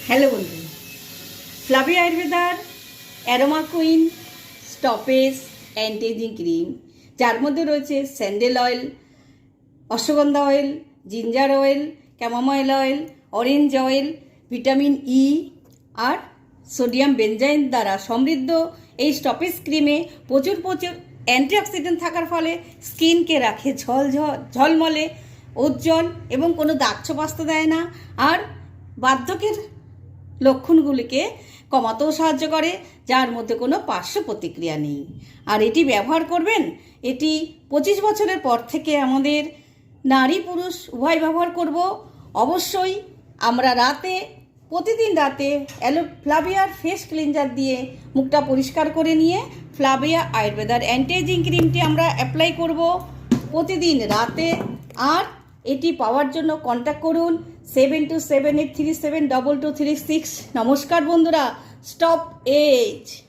Hello বন্ধু, ফ্লাভি আয়ুর্বেদার aroma queen stoppage anti ageing cream, যার মধ্যে রয়েছে sandal oil, ashwagandha oil, ginger oil, chamomile oil, orange oil, vitamin E আর সোডিয়াম বেনজাইন দ্বারা সমৃদ্ধ এই স্টপেজ ক্রিমে প্রচুর অ্যান্টিঅক্সিডেন্ট থাকার ফলে স্কিনকে রাখে ঝলমলে, উজ্জ্বল এবং কোনো দাগ ছোপ আসতে দেয় না। আর বার্ধক্যের লক্ষণগুলিকে কমাতেও সাহায্য করে, যার মধ্যে কোনো পার্শ্ব প্রতিক্রিয়া নেই। আর এটি ব্যবহার করবেন, এটি 25 বছরের পর থেকে আমাদের নারী পুরুষ উভয় ব্যবহার করব। অবশ্যই আমরা প্রতিদিন রাতে ফ্লাভিয়ার ফেস ক্লিনজার দিয়ে মুখটা পরিষ্কার করে নিয়ে ফ্লাভিয়া আয়ুর্বেদার অ্যান্টি-এজিং ক্রিমটি আমরা অ্যাপ্লাই করব প্রতিদিন রাতে। আর এটি পাওয়ার জন্য কন্ট্যাক্ট করুন 7278372236। নমস্কার বন্ধুরা, স্টপ এজ।